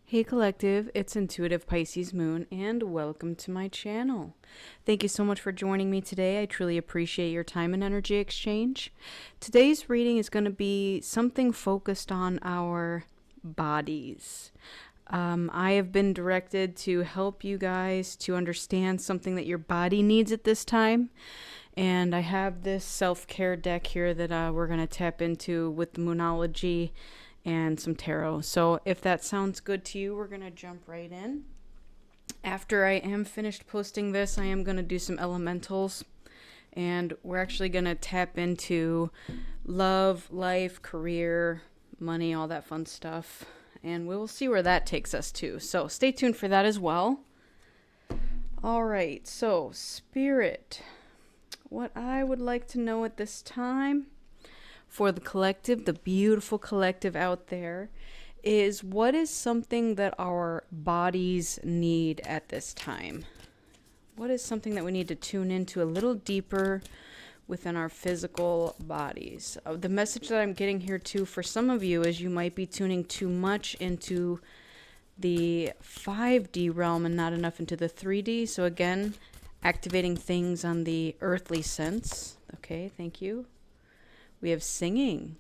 Hey Collective, it's Intuitive Pisces Moon and welcome to my channel. Thank you so much for joining me today. I truly appreciate your time and energy exchange. Today's reading is going to be something focused on our bodies. I have been directed to help you guys to understand something that your body needs at this time. And I have this self-care deck here that we're going to tap into with the Moonology and some tarot. So if that sounds good to you, we're going to jump right in. After I am finished posting this, I am going to do some elementals. And we're actually going to tap into love, life, career, money, all that fun stuff. And we will see where that takes us to. So stay tuned for that as well. All right, so Spirit, what I would like to know at this time for the collective, the beautiful collective out there, is what is something that our bodies need at this time? What is something that we need to tune into a little deeper within our physical bodies? The message that I'm getting here too for some of you is you might be tuning too much into the 5D realm and not enough into the 3D. So again, activating things on the earthly sense. Okay, thank you. We have singing.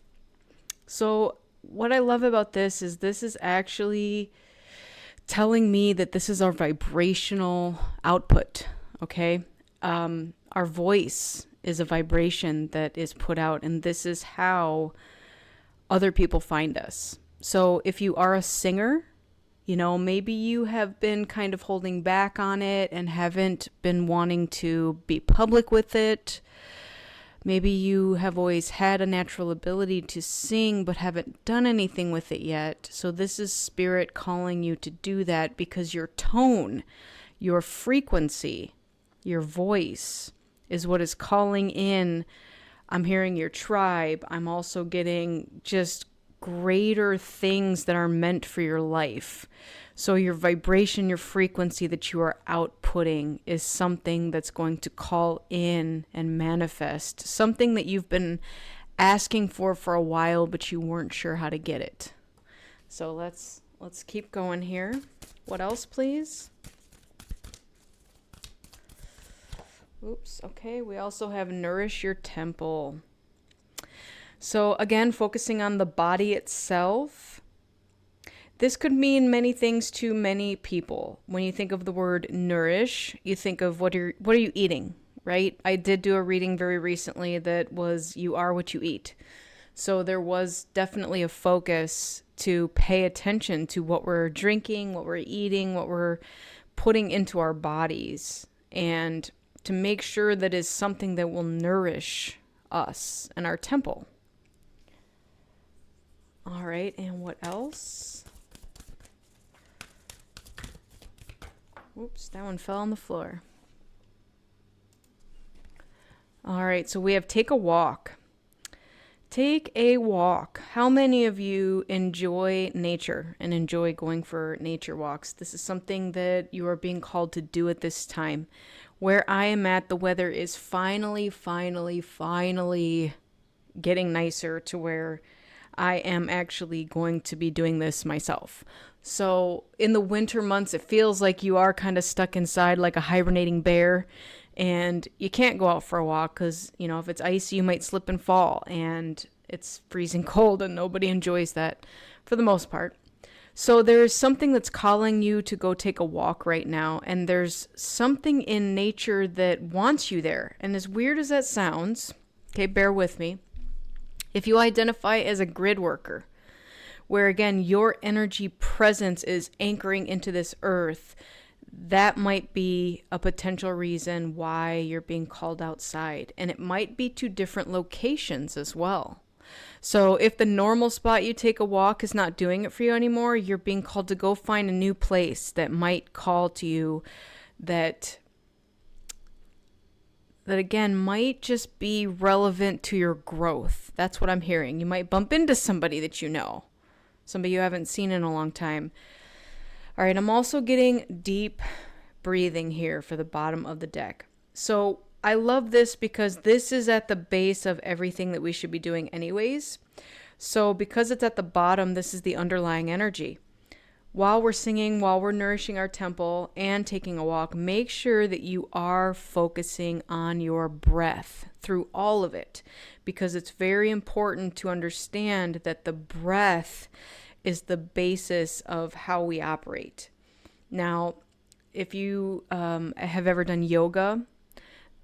So what I love about this is actually telling me that this is our vibrational output. Okay. Our voice is a vibration that is put out, and this is how other people find us. So if you are a singer, you know, maybe you have been kind of holding back on it and haven't been wanting to be public with it. Maybe you have always had a natural ability to sing but haven't done anything with it yet. So this is Spirit calling you to do that because your tone, your frequency, your voice is what is calling in. I'm hearing your tribe. I'm also getting just greater things that are meant for your life. So your vibration, your frequency that you are outputting is something that's going to call in and manifest something that you've been asking for a while, but you weren't sure how to get it. So let's keep going here. What else, please? Oops. Okay. We also have nourish your temple. So again, focusing on the body itself. This could mean many things to many people. When you think of the word nourish, you think of what are you eating, right? I did do a reading very recently that was you are what you eat. So there was definitely a focus to pay attention to what we're drinking, what we're eating, what we're putting into our bodies, and to make sure that is something that will nourish us and our temple. All right, and what else? Oops, that one fell on the floor. All right, so we have take a walk. Take a walk. How many of you enjoy nature and enjoy going for nature walks? This is something that you are being called to do at this time. Where I am at, the weather is finally getting nicer to where I am actually going to be doing this myself. So in the winter months, it feels like you are kind of stuck inside like a hibernating bear, and you can't go out for a walk because, you know, if it's icy, you might slip and fall, and it's freezing cold, and nobody enjoys that for the most part. So there's something that's calling you to go take a walk right now, and there's something in nature that wants you there. And as weird as that sounds, okay, bear with me. If you identify as a grid worker, where again, your energy presence is anchoring into this earth, that might be a potential reason why you're being called outside. And it might be to different locations as well. So if the normal spot you take a walk is not doing it for you anymore, you're being called to go find a new place that might call to you, that again might just be relevant to your growth. That's what I'm hearing. You might bump into somebody that you know, somebody you haven't seen in a long time. All right, I'm also getting deep breathing here for the bottom of the deck. So I love this because this is at the base of everything that we should be doing anyways. So because it's at the bottom, this is the underlying energy. while we're singing, while we're nourishing our temple and taking a walk, make sure that you are focusing on your breath through all of it, because it's very important to understand that the breath is the basis of how we operate. Now, if you have ever done yoga,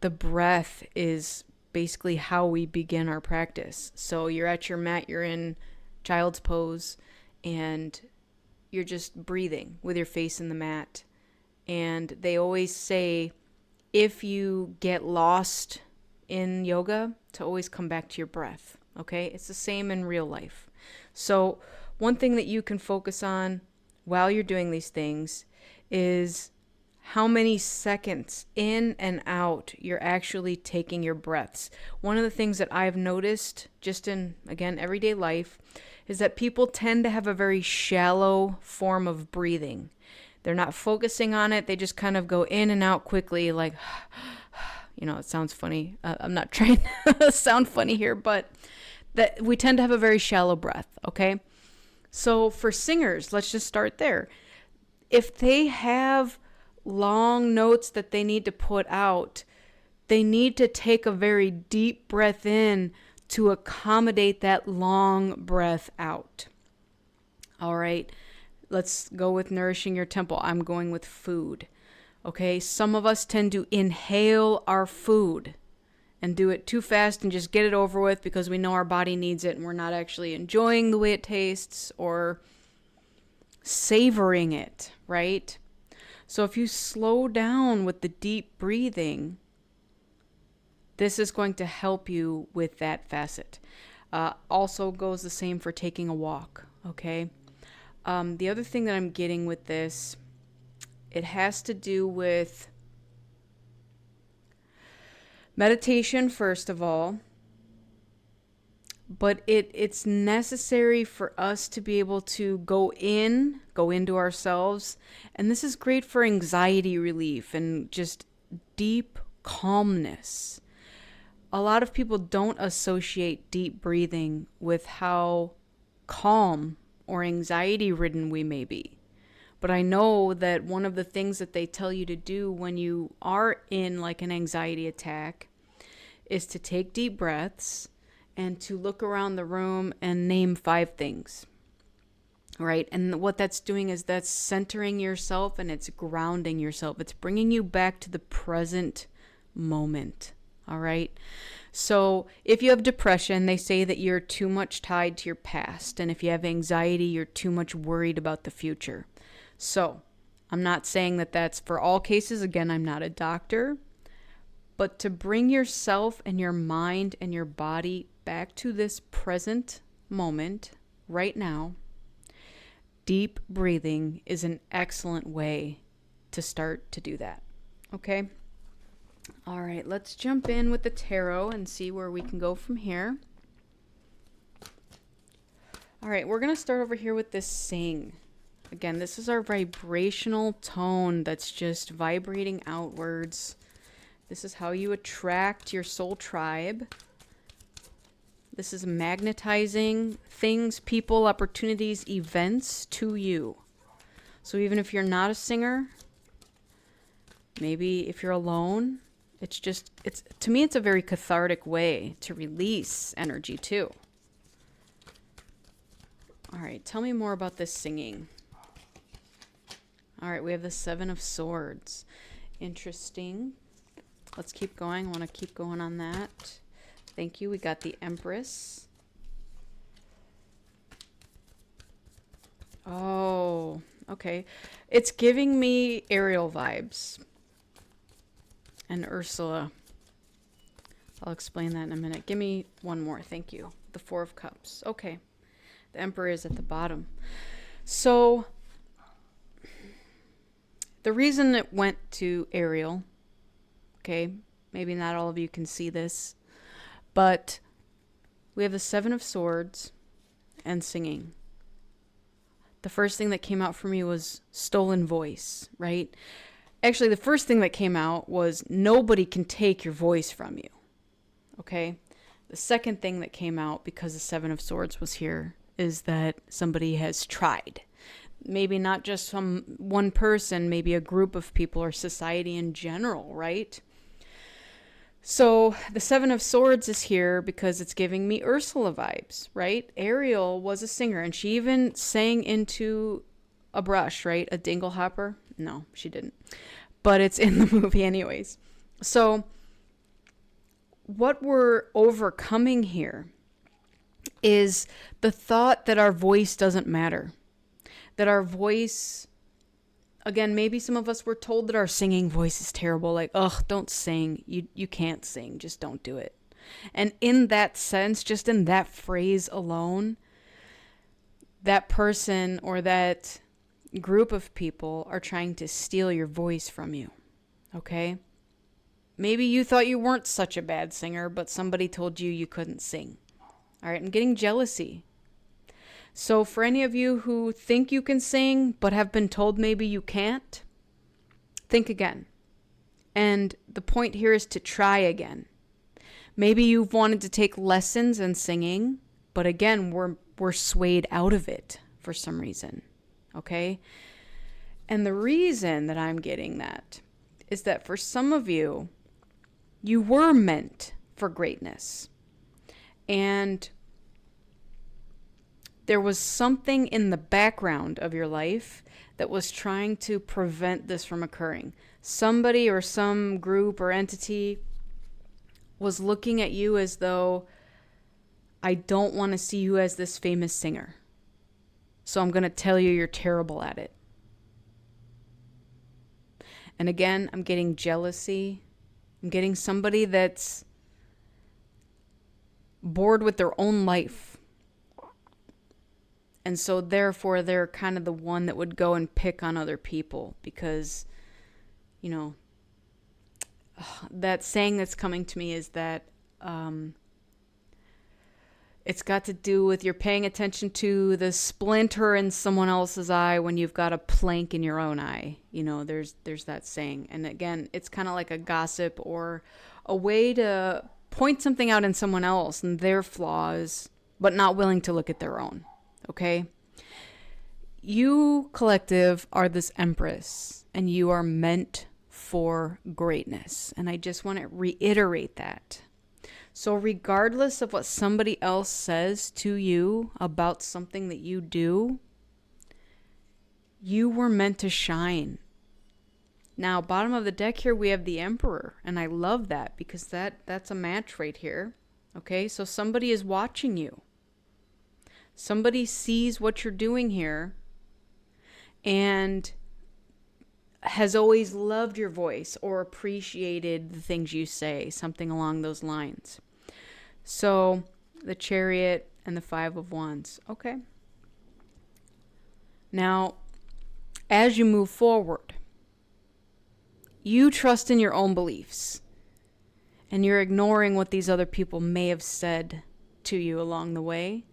the breath is basically how we begin our practice. So you're at your mat, you're in child's pose, and you're just breathing with your face in the mat. And they always say, if you get lost in yoga, to always come back to your breath. Okay? It's the same in real life. So one thing that you can focus on while you're doing these things is how many seconds in and out you're actually taking your breaths. One of the things that I've noticed just in, again, everyday life is that people tend to have a very shallow form of breathing. They're not focusing on it. They just kind of go in and out quickly, like, it sounds funny. I'm not trying to sound funny here, but that we tend to have a very shallow breath, okay? So for singers, let's just start there. If they have long notes that they need to put out, they need to take a very deep breath in to accommodate that long breath out. All right, let's go with nourishing your temple. I'm going with food. Okay, some of us tend to inhale our food and do it too fast and just get it over with because we know our body needs it and we're not actually enjoying the way it tastes or savoring it, right? So if you slow down with the deep breathing, this is going to help you with that facet. Also goes the same for taking a walk, okay? The other thing that I'm getting with this, it has to do with meditation, first of all, but it's necessary for us to be able to go into ourselves. And this is great for anxiety relief and just deep calmness. A lot of people don't associate deep breathing with how calm or anxiety ridden we may be. But I know that one of the things that they tell you to do when you are in like an anxiety attack is to take deep breaths and to look around the room and name 5 things, right? And what that's doing is that's centering yourself and it's grounding yourself. It's bringing you back to the present moment, all right? So if you have depression, they say that you're too much tied to your past. And if you have anxiety, you're too much worried about the future. So I'm not saying that that's for all cases. Again, I'm not a doctor. But to bring yourself and your mind and your body back to this present moment right now, deep breathing is an excellent way to start to do that. Okay? All right, let's jump in with the tarot and see where we can go from here. All right, we're going to start over here with this sing. Again, this is our vibrational tone that's just vibrating outwards. This is how you attract your soul tribe. This is magnetizing things, people, opportunities, events to you. So even if you're not a singer, maybe if you're alone, it's to me, it's a very cathartic way to release energy too. All right, tell me more about this singing. All right, we have the 7 of Swords. Interesting. Let's keep going. I want to keep going on that. Thank you. We got the Empress. Oh, okay. It's giving me Ariel vibes. And Ursula. I'll explain that in a minute. Give me one more. Thank you. The 4 of Cups. Okay. The Emperor is at the bottom. So the reason it went to Ariel, okay, maybe not all of you can see this, but we have the 7 of Swords and singing. The first thing that came out for me was stolen voice, right? Actually, the first thing that came out was nobody can take your voice from you, okay? The second thing that came out, because the 7 of Swords was here, is that somebody has tried. maybe not just from one person, maybe a group of people or society in general, right? So the Seven of Swords is here because it's giving me Ursula vibes, right? Ariel was a singer, and she even sang into a brush, right? A dingle hopper. No, she didn't. But it's in the movie anyways. So what we're overcoming here is the thought that our voice doesn't matter. That our voice, again, maybe some of us were told that our singing voice is terrible. Like, ugh, don't sing. You can't sing. Just don't do it. And in that sense, just in that phrase alone, that person or that group of people are trying to steal your voice from you. Okay? Maybe you thought you weren't such a bad singer, but somebody told you you couldn't sing. All right, I'm getting jealousy. So for any of you who think you can sing, but have been told maybe you can't, think again. And the point here is to try again. Maybe you've wanted to take lessons in singing, but again, we're swayed out of it for some reason. Okay? And the reason that I'm getting that is that for some of you, you were meant for greatness. And there was something in the background of your life that was trying to prevent this from occurring. Somebody or some group or entity was looking at you as though, I don't want to see you as this famous singer. So I'm going to tell you you're terrible at it. And again, I'm getting jealousy. I'm getting somebody that's bored with their own life. And so therefore, they're kind of the one that would go and pick on other people because, you know, that saying that's coming to me is that it's got to do with you're paying attention to the splinter in someone else's eye when you've got a plank in your own eye. You know, there's that saying. And again, it's kind of like a gossip or a way to point something out in someone else and their flaws, but not willing to look at their own. Okay? You, collective, are this empress, and you are meant for greatness. And I just want to reiterate that. So regardless of what somebody else says to you about something that you do, you were meant to shine. Now, bottom of the deck here, we have the Emperor, and I love that because that's a match right here. Okay? So somebody is watching you. Somebody sees what you're doing here and has always loved your voice or appreciated the things you say, something along those lines. So the Chariot and the Five of Wands. Okay. Now, as you move forward, you trust in your own beliefs and you're ignoring what these other people may have said to you along the way.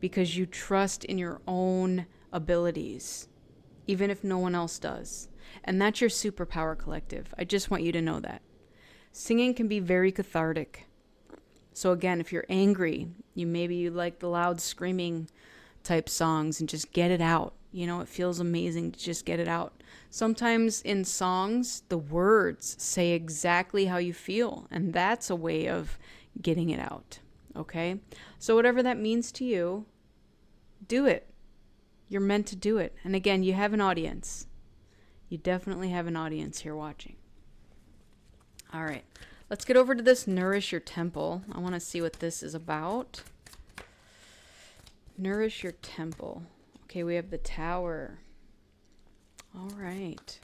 Because you trust in your own abilities, even if no one else does. And that's your superpower, collective. I just want you to know that. Singing can be very cathartic. So again, if you're angry, you like the loud screaming type songs and just get it out. You know, it feels amazing to just get it out. Sometimes in songs, the words say exactly how you feel. And that's a way of getting it out. Okay? So whatever that means to you, do it. You're meant to do it. And again, you have an audience. You definitely have an audience here watching. All right. Let's get over to this Nourish Your Temple. I want to see what this is about. Nourish Your Temple. Okay, we have the Tower. All right.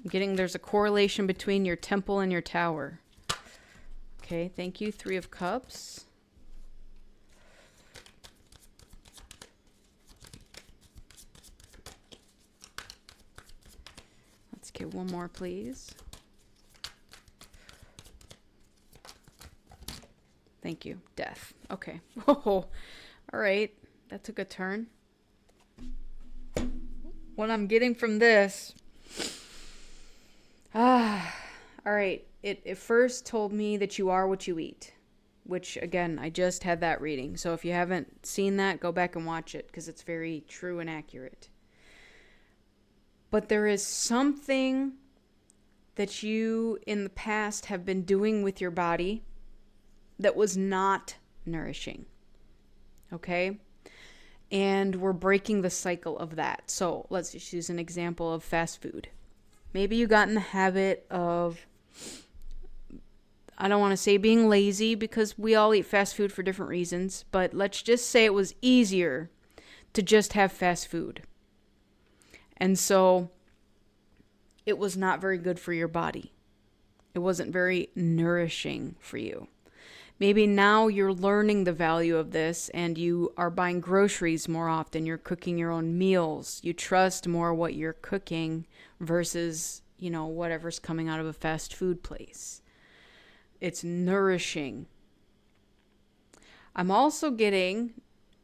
There's a correlation between your temple and your tower. Okay, thank you. 3 of Cups. Let's get one more, please. Thank you. Death. Okay. Oh, all right. That took a turn. What I'm getting from this... all right. It first told me that you are what you eat. which again, I just had that reading. So if you haven't seen that, go back and watch it because it's very true and accurate. But there is something that you in the past have been doing with your body that was not nourishing. Okay? And we're breaking the cycle of that. So let's just use an example of fast food. Maybe you got in the habit of, I don't want to say being lazy because we all eat fast food for different reasons, but let's just say it was easier to just have fast food. And so it was not very good for your body. It wasn't very nourishing for you. Maybe now you're learning the value of this and you are buying groceries more often. You're cooking your own meals. You trust more what you're cooking versus, whatever's coming out of a fast food place. It's nourishing. I'm also getting,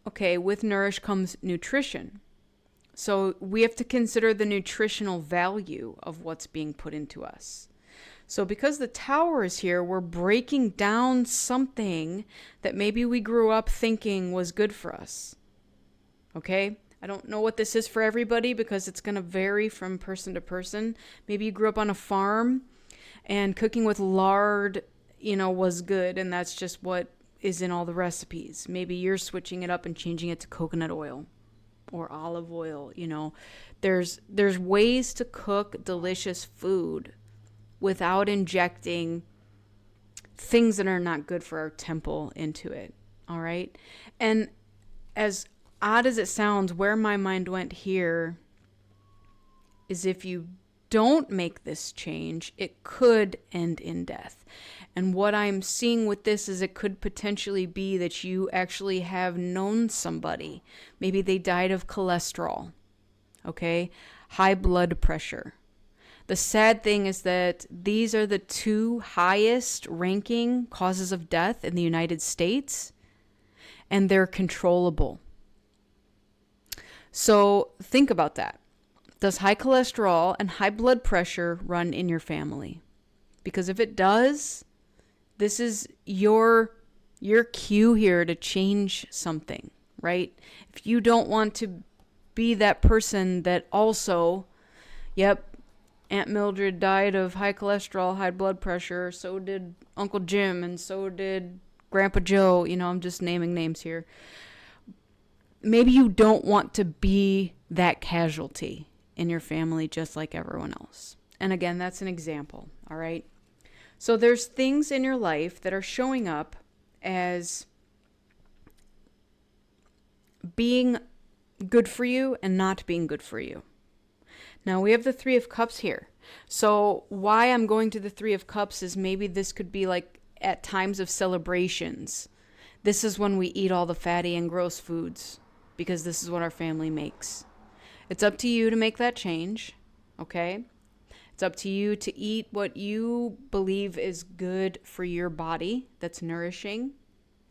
with nourish comes nutrition. So we have to consider the nutritional value of what's being put into us. So because the Tower is here, we're breaking down something that maybe we grew up thinking was good for us. Okay? I don't know what this is for everybody because it's going to vary from person to person. Maybe you grew up on a farm and cooking with lard, was good, and that's just what is in all the recipes. Maybe you're switching it up and changing it to coconut oil or olive oil. There's ways to cook delicious food without injecting things that are not good for our temple into it. All right. And as odd as it sounds, where my mind went here is if you don't make this change, it could end in death. And what I'm seeing with this is it could potentially be that you actually have known somebody. Maybe they died of cholesterol, high blood pressure. The sad thing is that these are the two highest ranking causes of death in the United States, and they're controllable. So think about that. Does high cholesterol and high blood pressure run in your family? Because if it does, this is your cue here to change something, right? If you don't want to be that person that also, Aunt Mildred died of high cholesterol, high blood pressure. So did Uncle Jim, and so did Grandpa Joe. I'm just naming names here. Maybe you don't want to be that casualty in your family just like everyone else. And again, that's an example, all right? So there's things in your life that are showing up as being good for you and not being good for you. Now we have the Three of Cups here. So why I'm going to the Three of Cups is maybe this could be like at times of celebrations. This is when we eat all the fatty and gross foods because this is what our family makes. It's up to you to make that change, okay? It's up to you to eat what you believe is good for your body, that's nourishing,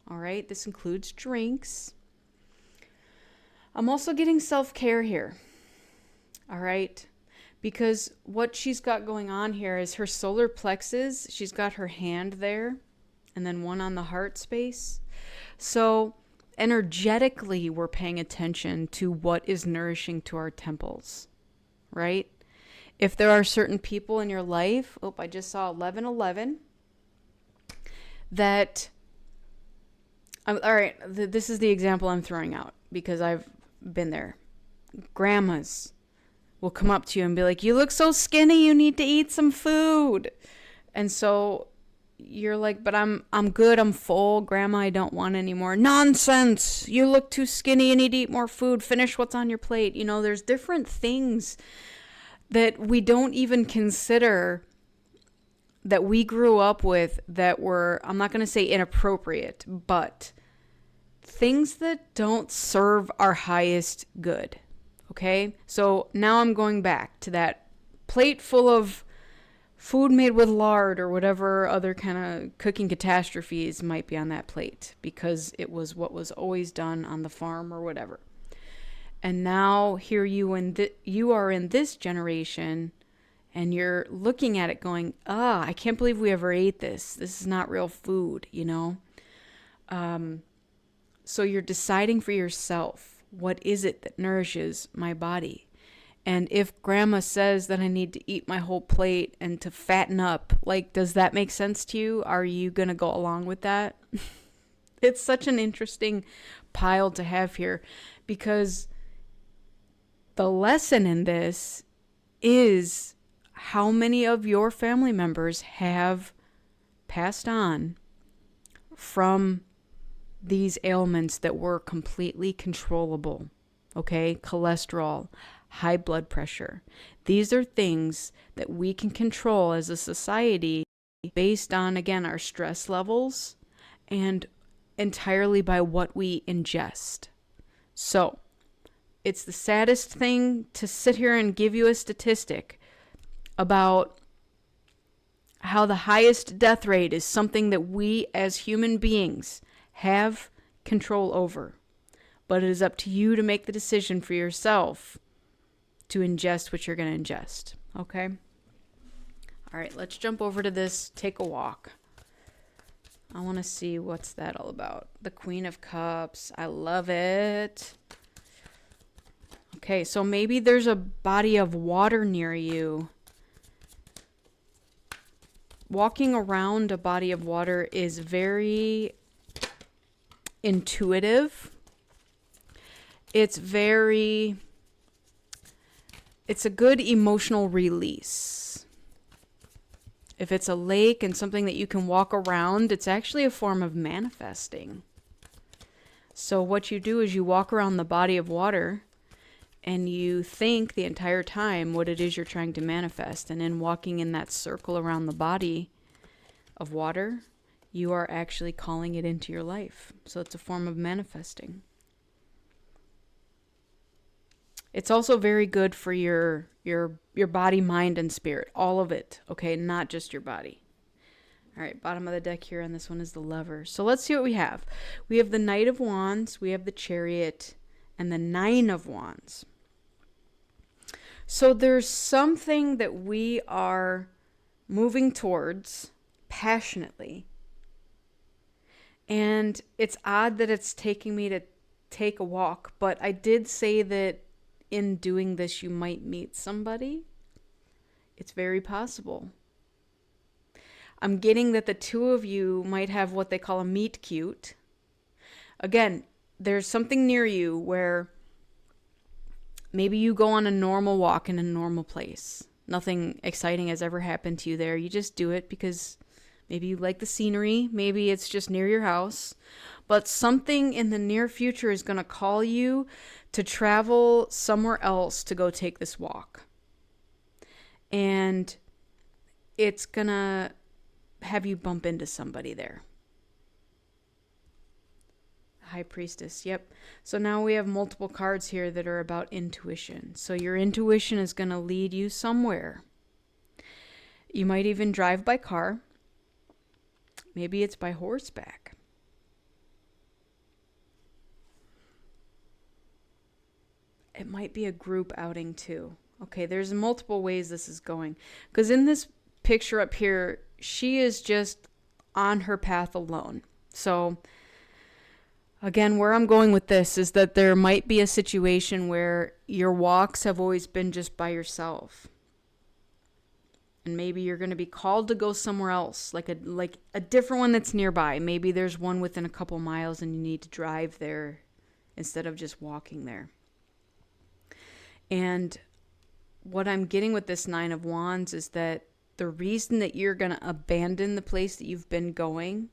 all right? This includes drinks. I'm also getting self-care here, all right? Because what she's got going on here is her solar plexus, she's got her hand there, and then one on the heart space. So energetically, we're paying attention to what is nourishing to our temples, right? If there are certain people in your life, I just saw 1111, that, all right, this is the example I'm throwing out because I've been there. Grandmas will come up to you and be like, you look so skinny, you need to eat some food. And so you're like, but I'm good, I'm full, Grandma, I don't want any more. Nonsense, you look too skinny, you need to eat more food, finish what's on your plate. There's different things that we don't even consider that we grew up with that were, I'm not going to say inappropriate, but things that don't serve our highest good. Okay? So now I'm going back to that plate full of food made with lard or whatever other kind of cooking catastrophes might be on that plate because it was what was always done on the farm or whatever. And now here you are in this generation and you're looking at it going, I can't believe we ever ate this. This is not real food, So you're deciding for yourself, what is it that nourishes my body? And if grandma says that I need to eat my whole plate and to fatten up, like, does that make sense to you? Are you going to go along with that? It's such an interesting pile to have here, because the lesson in this is how many of your family members have passed on from these ailments that were completely controllable. Okay, cholesterol, high blood pressure. These are things that we can control as a society based on, again, our stress levels and entirely by what we ingest. So, it's the saddest thing to sit here and give you a statistic about how the highest death rate is something that we as human beings have control over. But it is up to you to make the decision for yourself to ingest what you're going to ingest. Okay? All right, let's jump over to this. Take a walk. I want to see what's that all about. The Queen of Cups. I love it. Okay, so maybe there's a body of water near you. Walking around a body of water is very intuitive. It's a good emotional release. If it's a lake and something that you can walk around, it's actually a form of manifesting. So what you do is you walk around the body of water and you think the entire time what it is you're trying to manifest. And in walking in that circle around the body of water, you are actually calling it into your life. So it's a form of manifesting. It's also very good for your body, mind, and spirit. All of it, okay? Not just your body. All right, bottom of the deck here, and this one is the Lover. So let's see what we have. We have the Knight of Wands, we have the Chariot, and the Nine of Wands. So there's something that we are moving towards passionately. And it's odd that it's taking me to take a walk, but I did say that in doing this, you might meet somebody. It's very possible. I'm getting that the two of you might have what they call a meet cute. Again, there's something near you where maybe you go on a normal walk in a normal place. Nothing exciting has ever happened to you there. You just do it because maybe you like the scenery. Maybe it's just near your house. But something in the near future is going to call you to travel somewhere else to go take this walk. And it's going to have you bump into somebody there. High Priestess, yep. So now we have multiple cards here that are about intuition. So your intuition is going to lead you somewhere. You might even drive by car. Maybe it's by horseback. It might be a group outing too. Okay, there's multiple ways this is going. Because in this picture up here, she is just on her path alone. So again, where I'm going with this is that there might be a situation where your walks have always been just by yourself. And maybe you're going to be called to go somewhere else, like a different one that's nearby. Maybe there's one within a couple miles and you need to drive there instead of just walking there. And what I'm getting with this Nine of Wands is that the reason that you're going to abandon the place that you've been going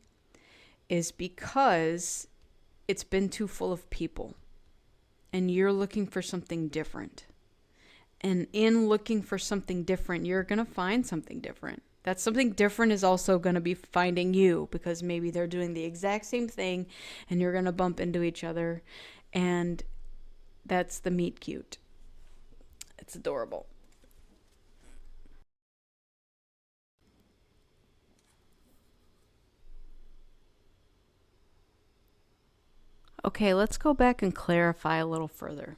is because it's been too full of people and you're looking for something different. And in looking for something different, you're going to find something different. That something different is also going to be finding you, because maybe they're doing the exact same thing and you're going to bump into each other. And that's the meet cute. It's adorable. Okay, let's go back and clarify a little further.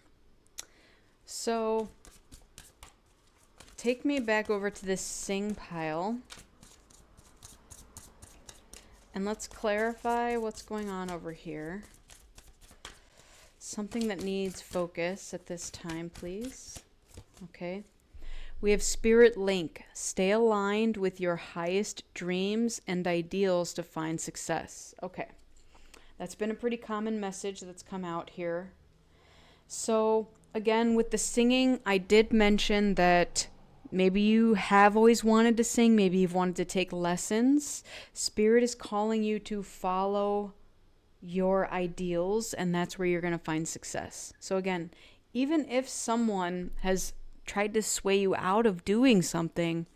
So take me back over to this Sing pile. And let's clarify what's going on over here. Something that needs focus at this time, please. Okay. We have Spirit Link. Stay aligned with your highest dreams and ideals to find success. Okay. That's been a pretty common message that's come out here. So, again, with the singing, I did mention that maybe you have always wanted to sing. Maybe you've wanted to take lessons. Spirit is calling you to follow your ideals, and that's where you're going to find success. So, again, even if someone has tried to sway you out of doing something,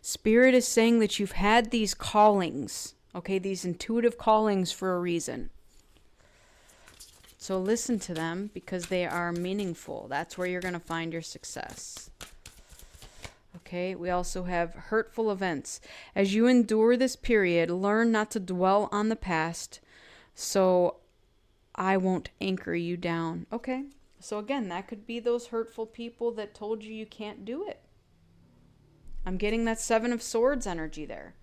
Spirit is saying that you've had these callings, okay, these intuitive callings for a reason. So listen to them because they are meaningful. That's where you're going to find your success. Okay, we also have hurtful events. As you endure this period, learn not to dwell on the past so I won't anchor you down. Okay. So again, that could be those hurtful people that told you you can't do it. I'm getting that Seven of Swords energy there.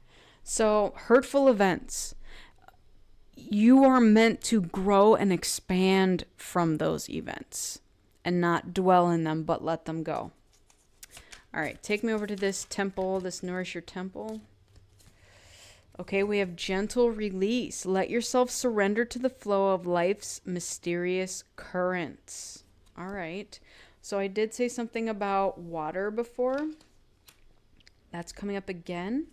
So hurtful events. You are meant to grow and expand from those events and not dwell in them, but let them go. All right, take me over to this temple, this Nourish Your Temple. Okay, we have gentle release. Let yourself surrender to the flow of life's mysterious currents. All right. So I did say something about water before. That's coming up again.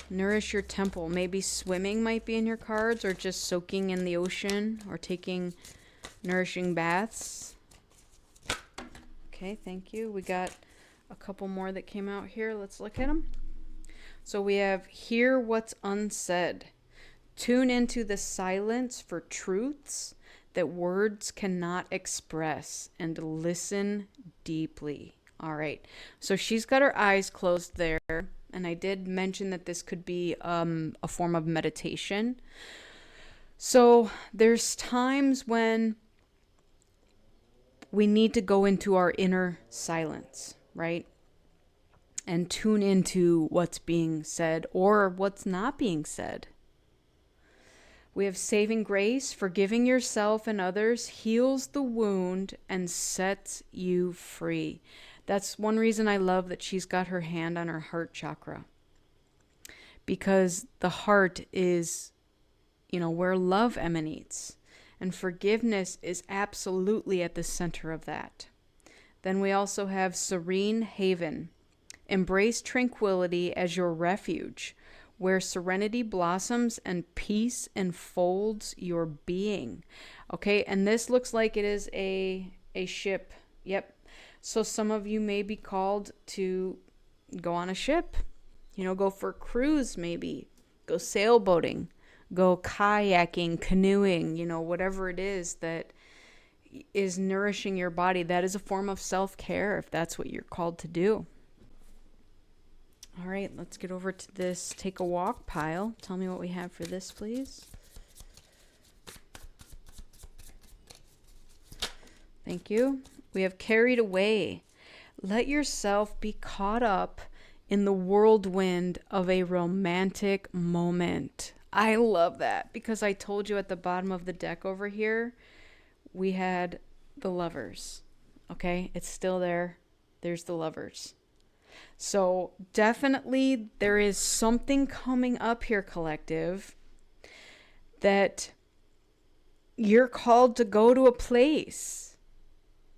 Nourish your temple. Maybe swimming might be in your cards, or just soaking in the ocean, or taking nourishing baths. Okay, thank you. We got a couple more that came out here. Let's look at them. So we have hear what's unsaid. Tune into the silence for truths that words cannot express, and listen deeply. All right. So she's got her eyes closed there. And I did mention that this could be a form of meditation. So there's times when we need to go into our inner silence, right? And tune into what's being said or what's not being said. We have saving grace. Forgiving yourself and others heals the wound and sets you free. That's one reason I love that she's got her hand on her heart chakra. Because the heart is, where love emanates. And forgiveness is absolutely at the center of that. Then we also have serene haven. Embrace tranquility as your refuge, where serenity blossoms and peace enfolds your being. Okay, and this looks like it is a ship. Yep. So some of you may be called to go on a ship, go for a cruise maybe, go sailboating, go kayaking, canoeing, whatever it is that is nourishing your body. That is a form of self-care if that's what you're called to do. All right, let's get over to this Take a Walk pile. Tell me what we have for this, please. Thank you. We have carried away. Let yourself be caught up in the whirlwind of a romantic moment. I love that because I told you at the bottom of the deck over here, we had the Lovers. Okay, it's still there. There's the Lovers. So definitely there is something coming up here, collective, that you're called to go to a place.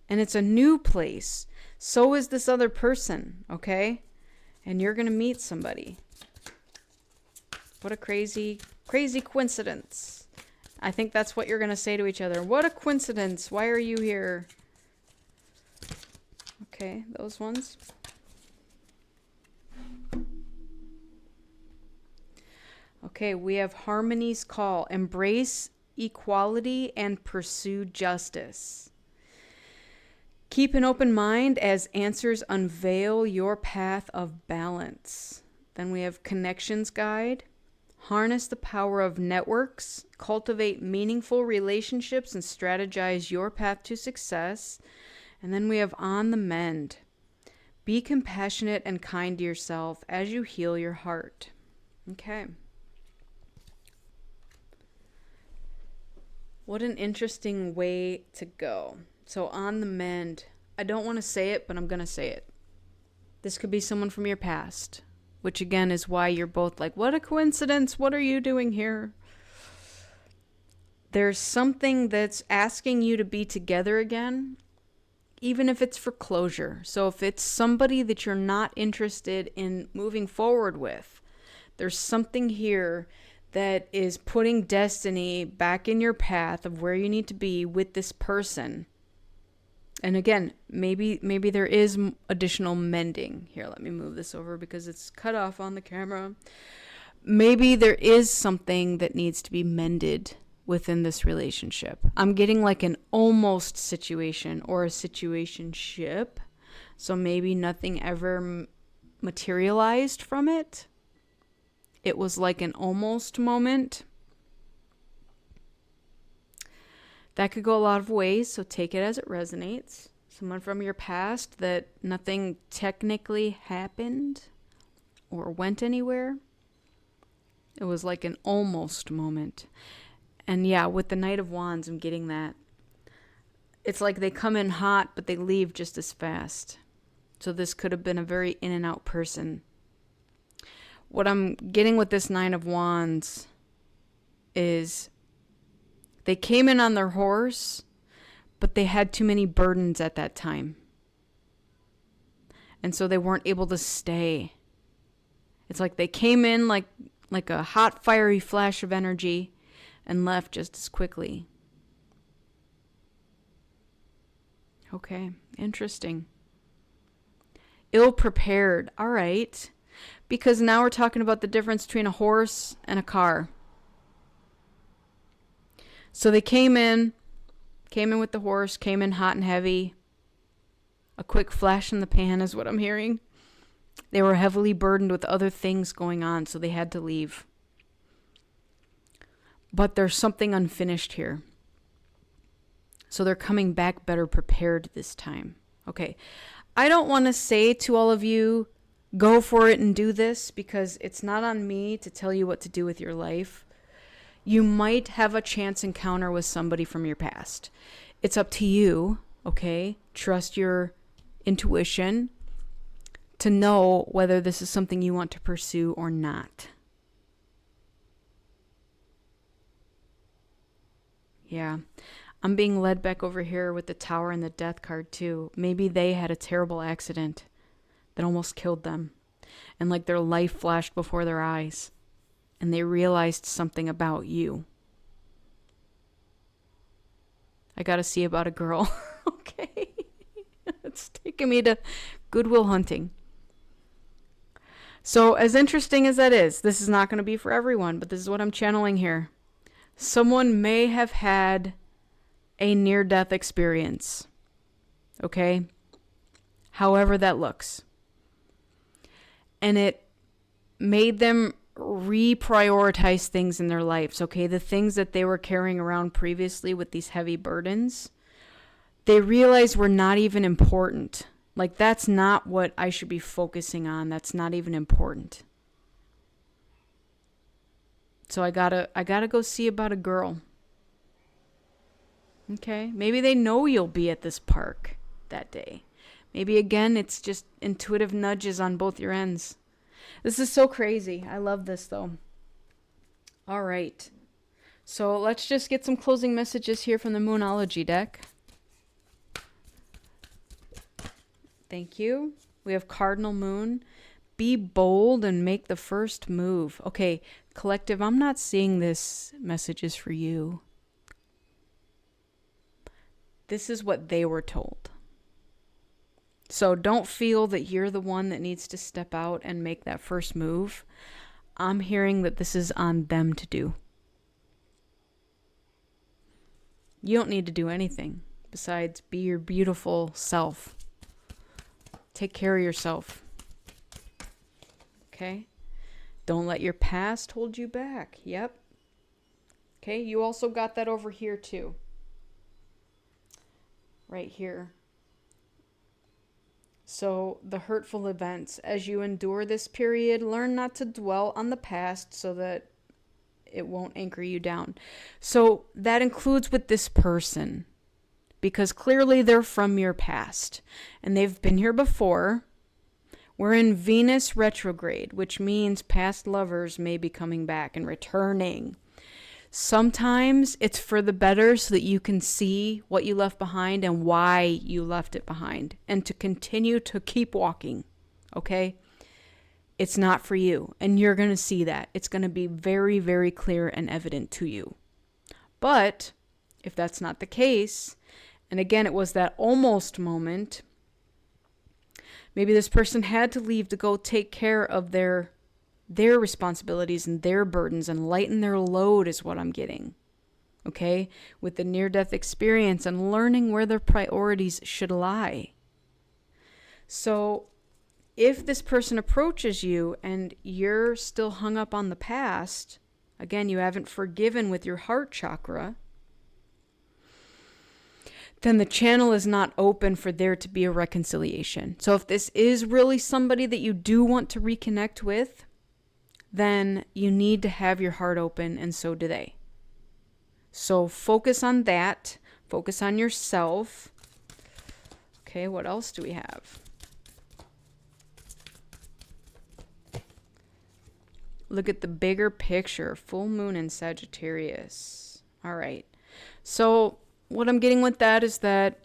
And it's a new place. So is this other person, okay? And you're going to meet somebody. What a crazy, crazy coincidence. I think that's what you're going to say to each other. What a coincidence. Why are you here? Okay, those ones. Okay, we have Harmony's Call. Embrace equality and pursue justice. Keep an open mind as answers unveil your path of balance. Then we have Connections Guide. Harness the power of networks. Cultivate meaningful relationships and strategize your path to success. And then we have On the Mend. Be compassionate and kind to yourself as you heal your heart. Okay. What an interesting way to go. So on the mend, I don't want to say it, but I'm going to say it. This could be someone from your past, which again is why you're both like, what a coincidence. What are you doing here? There's something that's asking you to be together again, even if it's for closure. So if it's somebody that you're not interested in moving forward with, there's something here that is putting destiny back in your path of where you need to be with this person. And again, maybe there is additional mending. Here, let me move this over because it's cut off on the camera. Maybe there is something that needs to be mended within this relationship. I'm getting like an almost situation or a situationship. So maybe nothing ever materialized from it. It was like an almost moment. That could go a lot of ways, so take it as it resonates. Someone from your past that nothing technically happened or went anywhere. It was like an almost moment. And yeah, with the Knight of Wands, I'm getting that. It's like they come in hot, but they leave just as fast. So this could have been a very in and out person. What I'm getting with this Nine of Wands is they came in on their horse, but they had too many burdens at that time. And so they weren't able to stay. It's like they came in like a hot, fiery flash of energy and left just as quickly. Okay, interesting. Ill-prepared. All right. Because now we're talking about the difference between a horse and a car. So they came in with the horse, came in hot and heavy. A quick flash in the pan is what I'm hearing. They were heavily burdened with other things going on, so they had to leave. But there's something unfinished here. So they're coming back better prepared this time. Okay. I don't want to say to all of you, go for it and do this, because it's not on me to tell you what to do with your life. You might have a chance encounter with somebody from your past. It's up to you, okay? Trust your intuition to know whether this is something you want to pursue or not. Yeah. I'm being led back over here with the Tower and the Death card too. Maybe they had a terrible accident that almost killed them. And like their life flashed before their eyes. And they realized something about you. I gotta see about a girl. Okay. It's taking me to Goodwill Hunting. So as interesting as that is, this is not going to be for everyone, but this is what I'm channeling here. Someone may have had a near-death experience. Okay? However that looks. And it made them reprioritize things in their lives. Okay? The things that they were carrying around previously with these heavy burdens, they realized were not even important. Like, that's not what I should be focusing on. That's not even important. So I gotta go see about a girl. Okay? Maybe they know you'll be at this park that day. Maybe, again, it's just intuitive nudges on both your ends. This is so crazy. I love this, though. All right. So let's just get some closing messages here from the Moonology deck. Thank you. We have Cardinal Moon. Be bold and make the first move. Okay, collective, I'm not seeing this message is for you. This is what they were told. So don't feel that you're the one that needs to step out and make that first move. I'm hearing that this is on them to do. You don't need to do anything besides be your beautiful self. Take care of yourself. Okay? Don't let your past hold you back. Yep. Okay, you also got that over here too. Right here. So, the hurtful events, as you endure this period, learn not to dwell on the past so that it won't anchor you down. So, that includes with this person, because clearly they're from your past and they've been here before. We're in Venus retrograde, which means past lovers may be coming back and returning. Sometimes it's for the better so that you can see what you left behind and why you left it behind and to continue to keep walking, okay? It's not for you, and you're going to see that. It's going to be very, very clear and evident to you. But if that's not the case, and again, it was that almost moment, maybe this person had to leave to go take care of their responsibilities and their burdens and lighten their load is what I'm getting. Okay? With the near-death experience and learning where their priorities should lie. So, if this person approaches you and you're still hung up on the past, again, you haven't forgiven with your heart chakra, then the channel is not open for there to be a reconciliation. So if this is really somebody that you do want to reconnect with, then you need to have your heart open, and so do they. So focus on that. Focus on yourself. Okay, what else do we have? Look at the bigger picture. Full moon in Sagittarius. All right. So what I'm getting with that is that,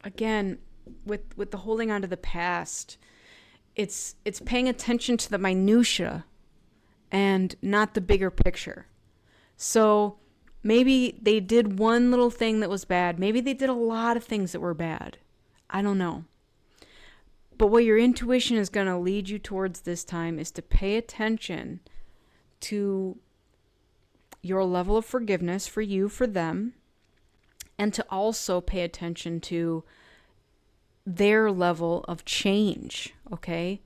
again, with the holding on to the past, it's paying attention to the minutia and not the bigger picture. So maybe they did one little thing that was bad. Maybe they did a lot of things that were bad. I don't know. But what your intuition is going to lead you towards this time is to pay attention to your level of forgiveness for you, for them, and to also pay attention to their level of change, okay?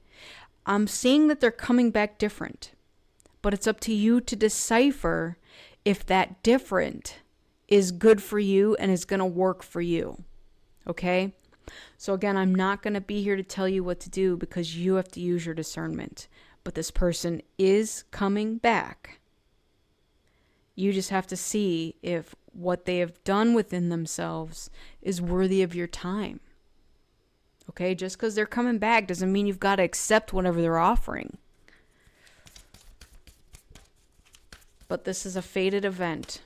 I'm seeing that they're coming back different, but it's up to you to decipher if that different is good for you and is going to work for you, okay? So again, I'm not going to be here to tell you what to do because you have to use your discernment, but this person is coming back. You just have to see if what they have done within themselves is worthy of your time. Okay, just because they're coming back doesn't mean you've got to accept whatever they're offering. But this is a fated event.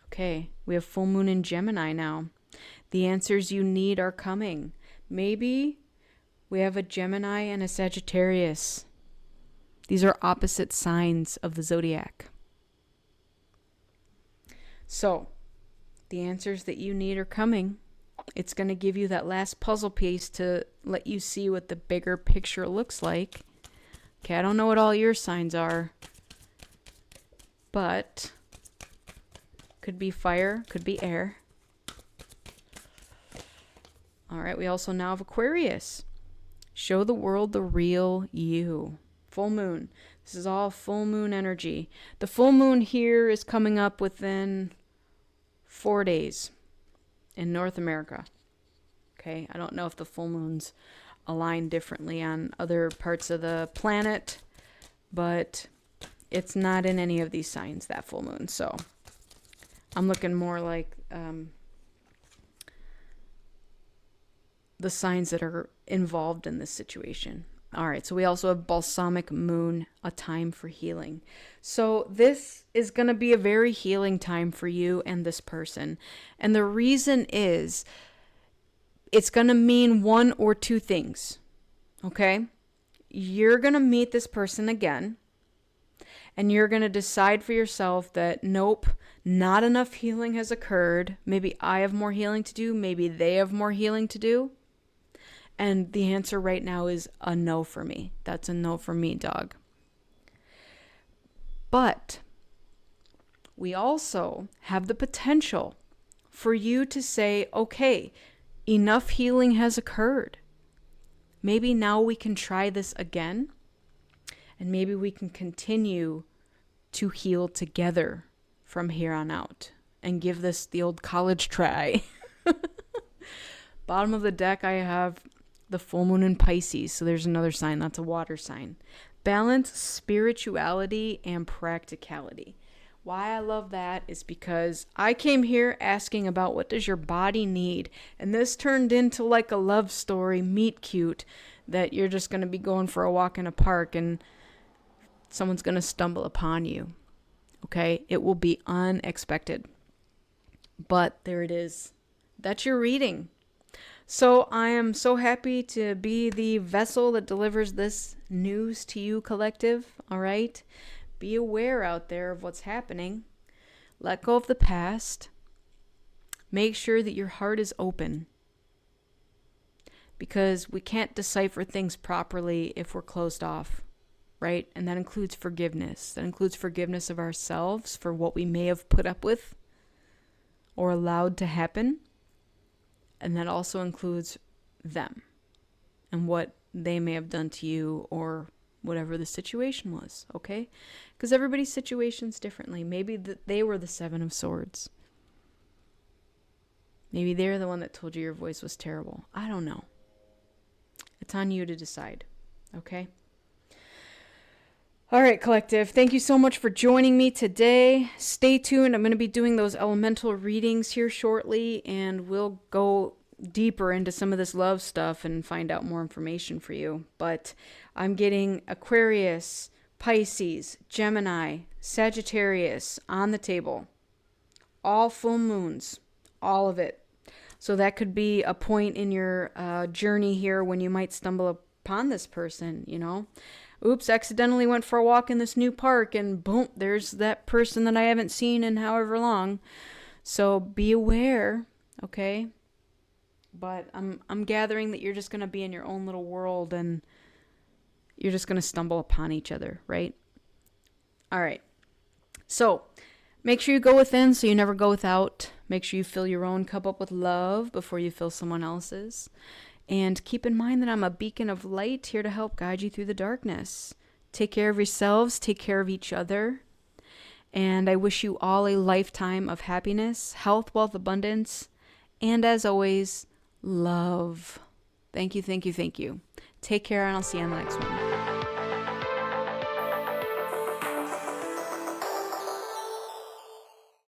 Okay, we have full moon in Gemini now. The answers you need are coming. Maybe we have a Gemini and a Sagittarius. These are opposite signs of the zodiac. So, the answers that you need are coming. It's going to give you that last puzzle piece to let you see what the bigger picture looks like. Okay, I don't know what all your signs are, but could be fire, could be air. All right, we also now have Aquarius. Show the world the real you. Full moon. This is all full moon energy. The full moon here is coming up within 4 days in North America. Okay, I don't know if the full moons align differently on other parts of the planet, but it's not in any of these signs, that full moon. So I'm looking more like the signs that are involved in this situation. All right, so we also have balsamic moon, a time for healing. So this is going to be a very healing time for you and this person. And the reason is it's going to mean one or two things, okay? You're going to meet this person again, and you're going to decide for yourself that, nope, not enough healing has occurred. Maybe I have more healing to do. Maybe they have more healing to do. And the answer right now is a no for me. That's a no for me, dog. But we also have the potential for you to say, okay, enough healing has occurred. Maybe now we can try this again. And maybe we can continue to heal together from here on out and give this the old college try. Bottom of the deck, I have the full moon in Pisces. So there's another sign. That's a water sign. Balance, spirituality, and practicality. Why I love that is because I came here asking about what does your body need? And this turned into like a love story, meet cute, that you're just going to be going for a walk in a park and someone's going to stumble upon you. Okay? It will be unexpected. But there it is. That's your reading. So I am so happy to be the vessel that delivers this news to you, collective. All right? Be aware out there of what's happening. Let go of the past. Make sure that your heart is open. Because we can't decipher things properly if we're closed off, right? And that includes forgiveness. That includes forgiveness of ourselves for what we may have put up with or allowed to happen. And that also includes them and what they may have done to you or whatever the situation was, okay? Because everybody's situation's differently. Maybe they were the Seven of Swords. Maybe they're the one that told you your voice was terrible. I don't know. It's on you to decide, okay? All right, collective. Thank you so much for joining me today. Stay tuned. I'm going to be doing those elemental readings here shortly, and we'll go deeper into some of this love stuff and find out more information for you. But I'm getting Aquarius, Pisces, Gemini, Sagittarius on the table. All full moons. All of it. So that could be a point in your journey here when you might stumble upon this person, you know. Oops, accidentally went for a walk in this new park and boom, there's that person that I haven't seen in however long. So be aware, okay? But I'm gathering that you're just going to be in your own little world and you're just going to stumble upon each other, right? All right. So make sure you go within so you never go without. Make sure you fill your own cup up with love before you fill someone else's. And keep in mind that I'm a beacon of light here to help guide you through the darkness. Take care of yourselves. Take care of each other. And I wish you all a lifetime of happiness, health, wealth, abundance, and as always, love. Thank you, thank you, thank you. Take care, and I'll see you on the next one.